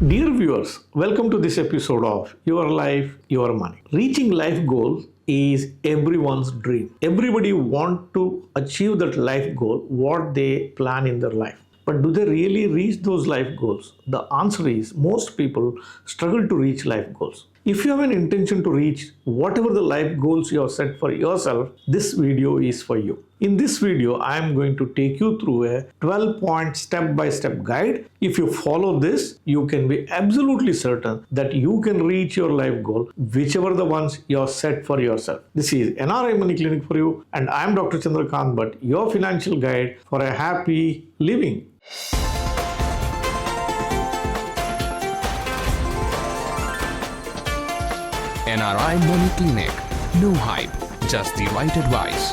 Dear viewers, welcome to this episode of Your Life, Your Money. Reaching life goals is everyone's dream. Everybody want to achieve that life goal, what they plan in their life. But do they really reach those life goals? The answer is most people struggle to reach life goals. If you have an intention to reach whatever the life goals you have set for yourself, this video is for you. In this video, I am going to take you through a 12-point step-by-step guide. If you follow this, you can be absolutely certain that you can reach your life goal, whichever the ones you have set for yourself. This is NRI Money Clinic for you, and I am Dr. Chandrakant Bhatt, your financial guide for a happy living. NRI Money Clinic. No hype, just the right advice.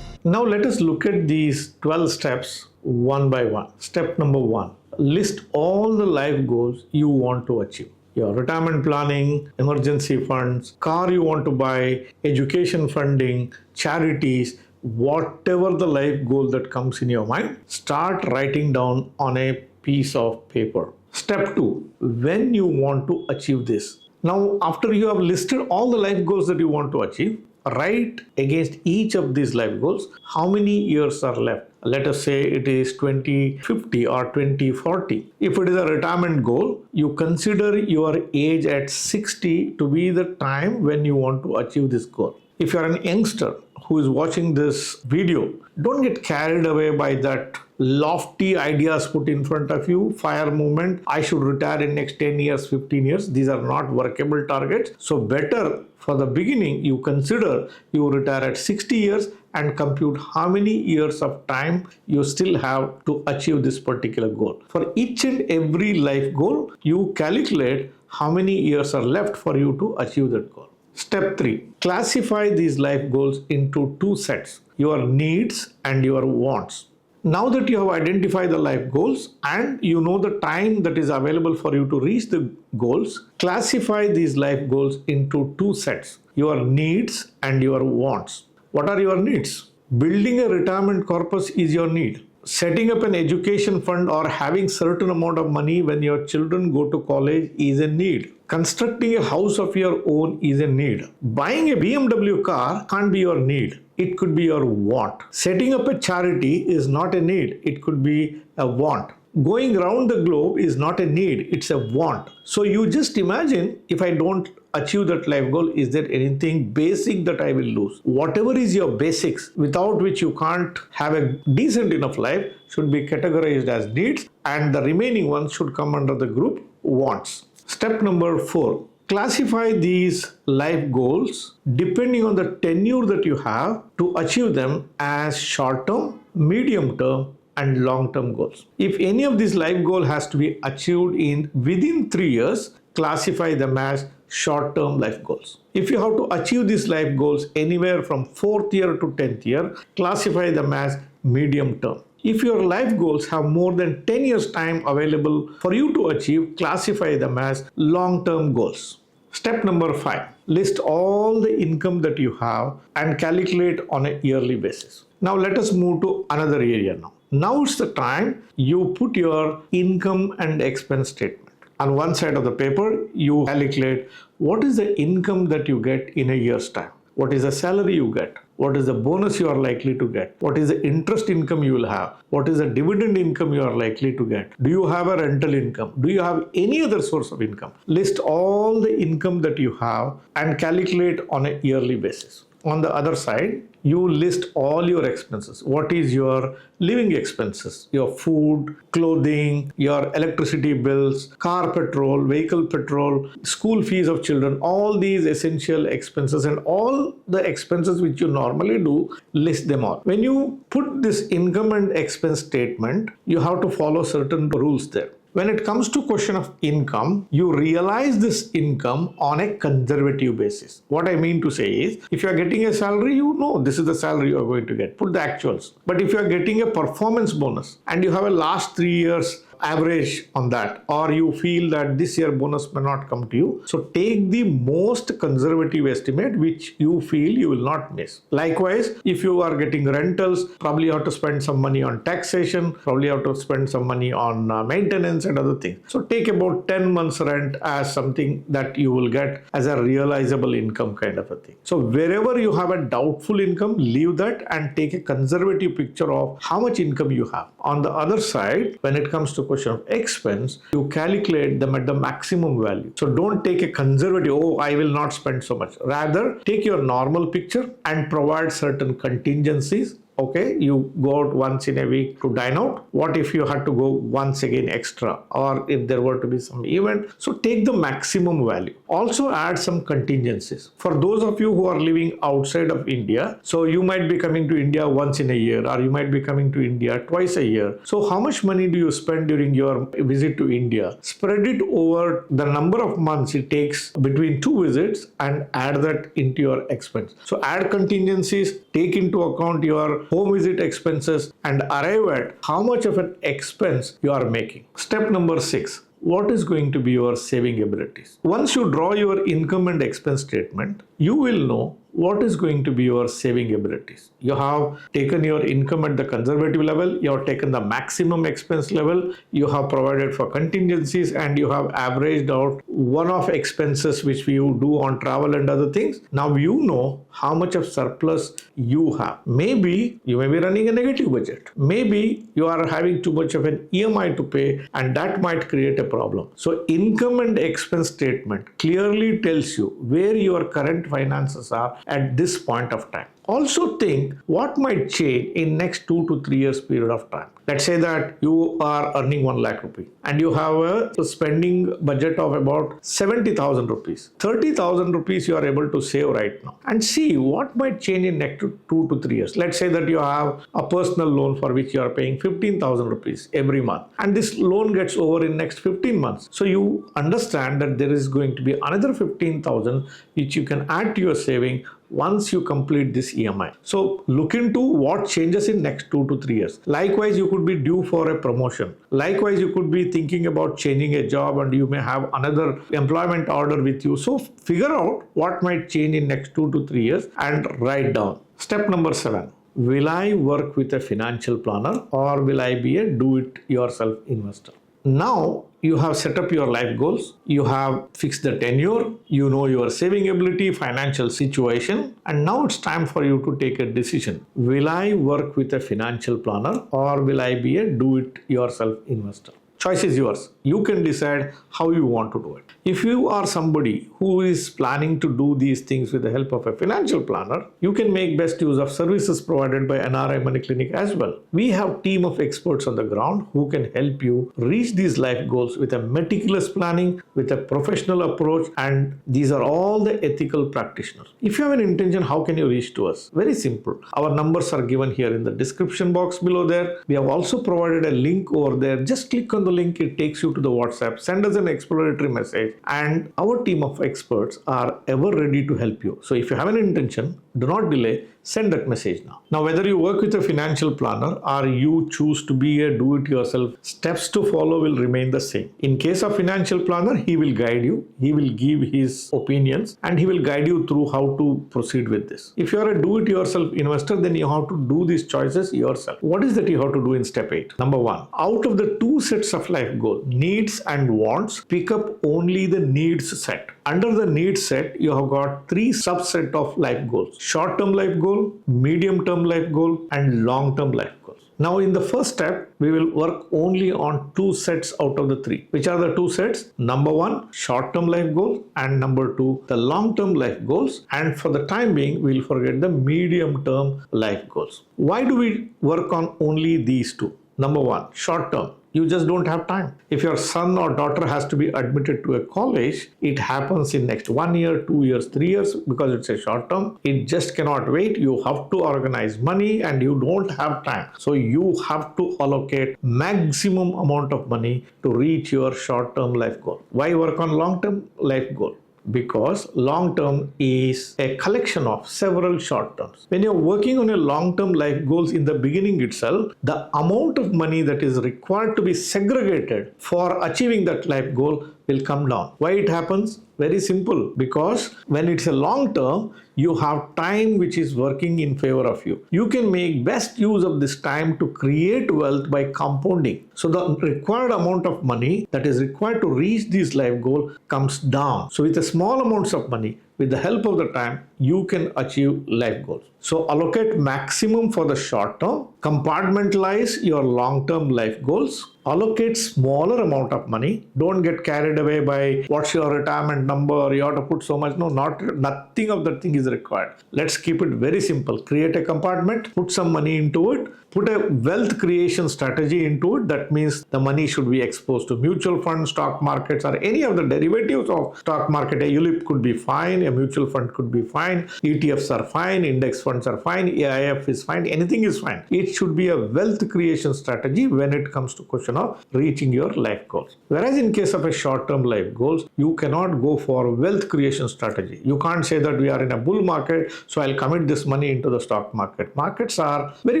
Now let us look at these 12 steps one by one. Step number 1. List all the life goals you want to achieve. Your retirement planning, emergency funds, car you want to buy, education funding, charities, whatever the life goal that comes in your mind, start writing down on a piece of paper. Step 2. When you want to achieve this. Now, after you have listed all the life goals that you want to achieve, write against each of these life goals how many years are left. Let us say it is 2050 or 2040. If it is a retirement goal, you consider your age at 60 to be the time when you want to achieve this goal. If you are an youngster who is watching this video, don't get carried away by that lofty ideas put in front of you, fire movement, I should retire in next 10 years, 15 years. These are not workable targets. So better for the beginning, you consider you retire at 60 years and compute how many years of time you still have to achieve this particular goal. For each and every life goal, you calculate how many years are left for you to achieve that goal. Step 3. Classify these life goals into two sets, your needs and your wants. Now that you have identified the life goals and you know the time that is available for you to reach the goals, classify these life goals into two sets, your needs and your wants. What are your needs? Building a retirement corpus is your need. Setting up an education fund or having certain amount of money when your children go to college is a need. Constructing a house of your own is a need. Buying a BMW car can't be your need. It could be your want. Setting up a charity is not a need. It could be a want. Going around the globe is not a need. It's a want. So you just imagine, if I don't achieve that life goal, is there anything basic that I will lose? Whatever is your basics, without which you can't have a decent enough life, should be categorized as needs, and the remaining ones should come under the group wants. Step number 4. Classify these life goals depending on the tenure that you have to achieve them as short-term, medium-term, and long-term goals. If any of these life goal has to be achieved in within 3 years, classify them as short-term life goals. If you have to achieve these life goals anywhere from 4th year to 10th year, classify them as medium-term. If your life goals have more than 10 years time available for you to achieve, classify them as long-term goals. Step number 5. List all the income that you have and calculate on a yearly basis. Now let us move to another area now. Now it's the time you put your income and expense statement. On one side of the paper, you calculate what is the income that you get in a year's time. What is the salary you get? What is the bonus you are likely to get? What is the interest income you will have? What is the dividend income you are likely to get? Do you have a rental income? Do you have any other source of income? List all the income that you have and calculate on a yearly basis. On the other side, you list all your expenses. What is your living expenses? Your food, clothing, your electricity bills, car petrol, vehicle petrol, school fees of children, all these essential expenses and all the expenses which you normally do, list them all. When you put this income and expense statement, you have to follow certain rules there. When it comes to question of income, you realize this income on a conservative basis. What I mean to say is, if you are getting a salary, you know this is the salary you are going to get. Put the actuals. But if you are getting a performance bonus and you have a last 3 years average on that, or you feel that this year bonus may not come to you. So take the most conservative estimate which you feel you will not miss. Likewise, if you are getting rentals, probably you have to spend some money on taxation, probably you have to spend some money on maintenance and other things. So take about 10 months rent as something that you will get as a realizable income kind of a thing. So wherever you have a doubtful income, leave that and take a conservative picture of how much income you have. On the other side, when it comes to question of expense, you calculate them at the maximum value. So don't take a conservative, oh, I will not spend so much. Rather, take your normal picture and provide certain contingencies. Okay, you go out once in a week to dine out. What if you had to go once again extra, or if there were to be some event? So take the maximum value. Also add some contingencies. For those of you who are living outside of India, so you might be coming to India once in a year, or you might be coming to India twice a year. So how much money do you spend during your visit to India? Spread it over the number of months it takes between two visits and add that into your expense. So add contingencies, take into account your home visit expenses and arrive at how much of an expense you are making. Step number 6. What is going to be your saving abilities? Once you draw your income and expense statement, you will know what is going to be your saving abilities. You have taken your income at the conservative level, you have taken the maximum expense level, you have provided for contingencies, and you have averaged out one-off expenses which you do on travel and other things. Now you know how much of surplus you have. Maybe you may be running a negative budget. Maybe you are having too much of an EMI to pay, and that might create a problem. So income and expense statement clearly tells you where your current finances are at this point of time. Also think what might change in next 2 to 3 years period of time. Let's say that you are earning 1 lakh rupee and you have a spending budget of about 70,000 rupees. 30,000 rupees you are able to save right now, and see what might change in next 2 to 3 years. Let's say that you have a personal loan for which you are paying 15,000 rupees every month, and this loan gets over in next 15 months. So you understand that there is going to be another 15,000 which you can add to your saving once you complete this EMI. So look into what changes in next 2 to 3 years. Likewise, you could be due for a promotion. Likewise, you could be thinking about changing a job and you may have another employment order with you. So figure out what might change in next 2 to 3 years and write down. Step number 7. Will I work with a financial planner or will I be a do-it-yourself investor? Now you have set up your life goals, you have fixed the tenure, you know your saving ability, financial situation, and now it's time for you to take a decision. Will I work with a financial planner or will I be a do-it-yourself investor? Choice is yours. You can decide how you want to do it. If you are somebody who is planning to do these things with the help of a financial planner, you can make best use of services provided by NRI Money Clinic as well. We have a team of experts on the ground who can help you reach these life goals with a meticulous planning, with a professional approach, and these are all the ethical practitioners. If you have an intention, how can you reach to us? Very simple. Our numbers are given here in the description box below there. We have also provided a link over there. Just click on the link, it takes you to the WhatsApp. Send us an exploratory message and our team of experts are ever ready to help you. So if you have an intention, do not delay, send that message now. Now, whether you work with a financial planner or you choose to be a do-it-yourself, steps to follow will remain the same. In case of financial planner, he will guide you, he will give his opinions, and he will guide you through how to proceed with this. If you are a do-it-yourself investor, then you have to do these choices yourself. What is that you have to do in step 8? Number 1, out of the 2 sets of life goal, needs and wants, pick up only the needs set. Under the needs set, you have got 3 subset of life goals: short-term life goal, medium-term life goal, and long-term life goals. Now in the first step, we will work only on 2 sets out of the 3. Which are the 2 sets? Number 1, short-term life goal, and number 2, the long-term life goals. And for the time being, we'll forget the medium-term life goals. Why do we work on only these 2? Number 1, short-term. You just don't have time. If your son or daughter has to be admitted to a college, it happens in next 1 year, 2 years, 3 years, because it's a short term. It just cannot wait. You have to organize money and you don't have time. So you have to allocate maximum amount of money to reach your short term life goal. Why work on long term life goal? because long term is a collection of several short terms. When you're working on a long term life goals in the beginning itself, the amount of money that is required to be segregated for achieving that life goal will come down. Why it happens? Very simple, because when it's a long term, you have time which is working in favor of you. You can make best use of this time to create wealth by compounding. So the required amount of money that is required to reach this life goal comes down. So with a small amounts of money, with the help of the time, you can achieve life goals. So allocate maximum for the short term, compartmentalize your long-term life goals, allocate smaller amount of money. Don't get carried away by what's your retirement number, you have to put so much. No, nothing of that thing is required. Let's keep it very simple. Create a compartment, put some money into it, put a wealth creation strategy into it. That means the money should be exposed to mutual funds, stock markets, or any of the derivatives of stock market. A ULIP could be fine, a mutual fund could be fine, ETFs are fine, index funds are fine, AIF is fine, anything is fine. It should be a wealth creation strategy when it comes to question of reaching your life goals. Whereas in case of a short-term life goals, you cannot go for wealth creation strategy. You can't say that we are in a bull market, so I'll commit this money into the stock market. Markets are very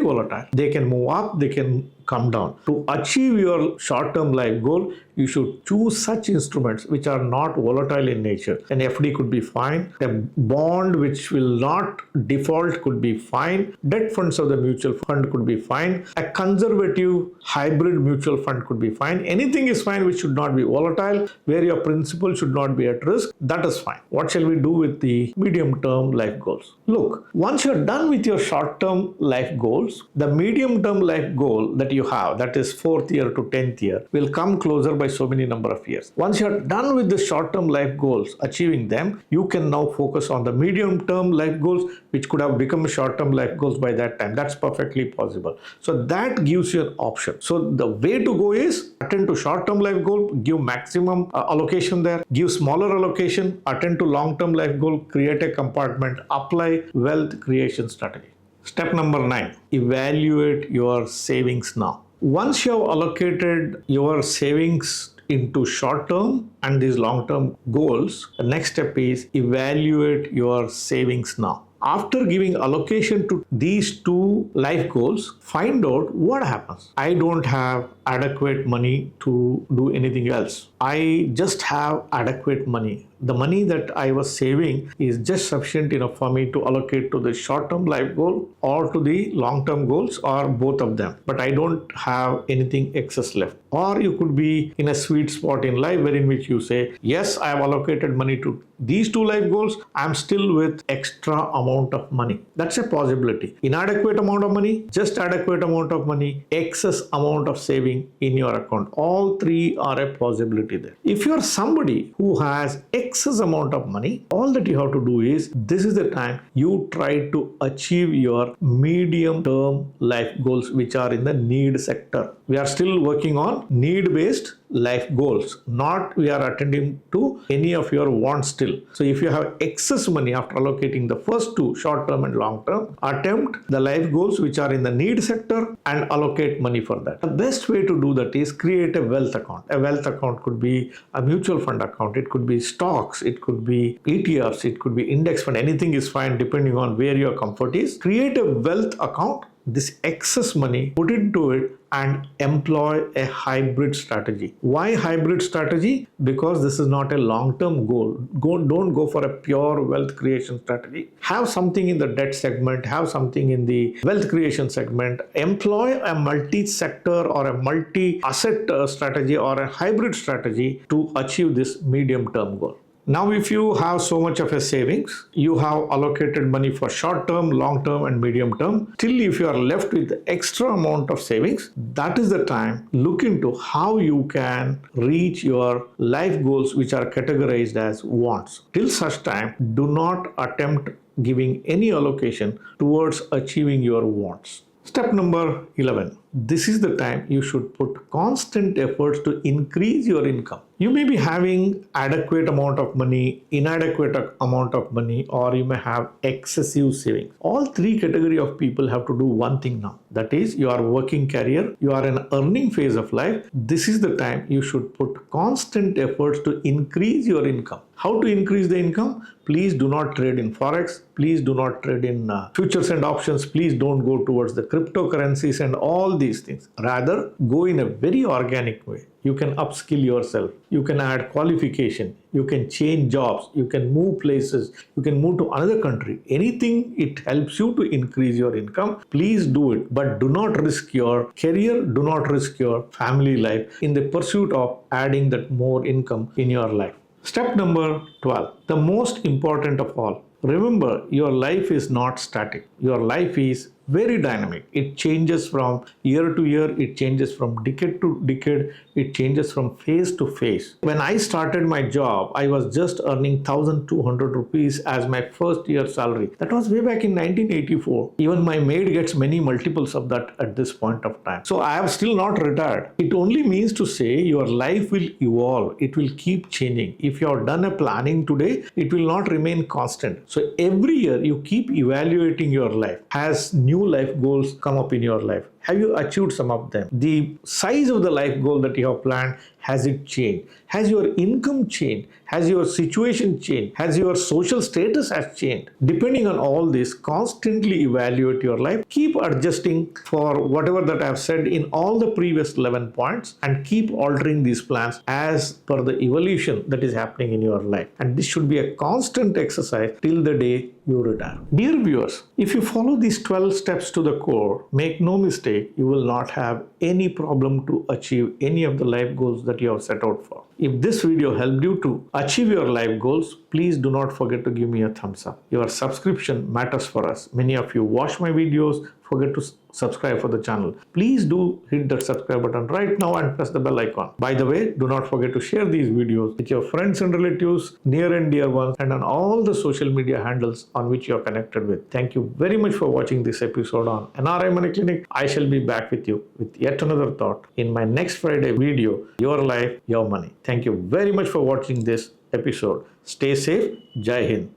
volatile. They can move up, they can come down. To achieve your short-term life goal, you should choose such instruments which are not volatile in nature. An FD could be fine, a bond which will not default could be fine, debt funds of the mutual fund could be fine, a conservative hybrid mutual fund could be fine. Anything is fine which should not be volatile, where your principal should not be at risk. That is fine. What shall we do with the medium-term life goals? Look, once you're done with your short-term life goals, the medium-term life goal that you have, that is 4th year to 10th year, will come closer by so many number of years. Once you're done with the short-term life goals, achieving them, you can now focus on the medium-term life goals, which could have become short-term life goals by that time. That's perfectly possible. So that gives you an option. So the way to go is attend to short-term life goal, give maximum allocation there, give smaller allocation, attend to long-term life goal, create a compartment, apply wealth creation strategy. Step number 9, evaluate your savings now. Once you have allocated your savings into short-term and these long-term goals, the next step is evaluate your savings now. After giving allocation to these two life goals, find out what happens. I don't have adequate money to do anything else. I just have adequate money. The money that I was saving is just sufficient enough for me to allocate to the short-term life goal or to the long-term goals or both of them. But I don't have anything excess left. Or you could be in a sweet spot in life wherein which you say, yes, I have allocated money to these two life goals. I'm still with extra amount of money. That's a possibility. Inadequate amount of money, just adequate amount of money, excess amount of saving in your account. All three are a possibility there. If you're somebody who has excess amount of money, all that you have to do is, this is the time you try to achieve your medium term life goals, which are in the need sector. We are still working on need based life goals, not we are attending to any of your wants still. So if you have excess money after allocating the first two, short term and long term, attempt the life goals which are in the need sector and allocate money for that. The best way to do that is create a wealth account. A wealth account could be a mutual fund account, it could be stocks, it could be ETFs, it could be index fund, anything is fine depending on where your comfort is. Create a wealth account, this excess money, put into it and employ a hybrid strategy. Why hybrid strategy? Because this is not a long-term goal. Don't go for a pure wealth creation strategy. Have something in the debt segment, have something in the wealth creation segment. Employ a multi-sector or a multi-asset strategy or a hybrid strategy to achieve this medium-term goal. Now, if you have so much of a savings, you have allocated money for short term, long term and medium term. Till if you are left with the extra amount of savings, that is the time look into how you can reach your life goals which are categorized as wants. Till such time, do not attempt giving any allocation towards achieving your wants. Step number 11. this is the time you should put constant efforts to increase your income. You may be having adequate amount of money, inadequate amount of money, or you may have excessive savings. All three category of people have to do one thing now. That is, you are working career, you are in an earning phase of life. This is the time you should put constant efforts to increase your income. How to increase the income? Please do not trade in forex. Please do not trade in futures and options. Please don't go towards the cryptocurrencies and all these things. Rather, go in a very organic way. You can upskill yourself. You can add qualification. You can change jobs. You can move places. You can move to another country. Anything it helps you to increase your income, please do it. But do not risk your career. Do not risk your family life in the pursuit of adding that more income in your life. Step number 12, the most important of all. Remember, your life is not static. Your life is very dynamic. It changes from year to year. It changes from decade to decade. It changes from phase to phase. When I started my job, I was just earning 1,200 rupees as my first year salary. That was way back in 1984. Even my maid gets many multiples of that at this point of time. So I have still not retired. It only means to say your life will evolve. It will keep changing. If you have done a planning today, it will not remain constant. So every year you keep evaluating your life. Has new life goals come up in your life? Have you achieved some of them? The size of the life goal that you have planned, has it changed? Has your income changed? Has your situation changed? Has your social status has changed? Depending on all this, constantly evaluate your life. Keep adjusting for whatever that I have said in all the previous 11 points and keep altering these plans as per the evolution that is happening in your life. And this should be a constant exercise till the day you retire. Dear viewers, if you follow these 12 steps to the core, make no mistake, you will not have any problem to achieve any of the life goals that you have set out for. If this video helped you to achieve your life goals, please do not forget to give me a thumbs up. Your subscription matters for us. Many of you watch my videos, forget to subscribe for the channel. Please do hit that subscribe button right now and press the bell icon. By the way, do not forget to share these videos with your friends and relatives, near and dear ones, and on all the social media handles on which you are connected with. Thank you very much for watching this episode on NRI Money Clinic. I shall be back with you with yet another thought in my next Friday video, Your Life, Your Money. Thank you very much for watching this episode. Stay safe. Jai Hind.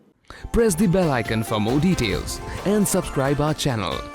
Press the bell icon for more details and subscribe our channel.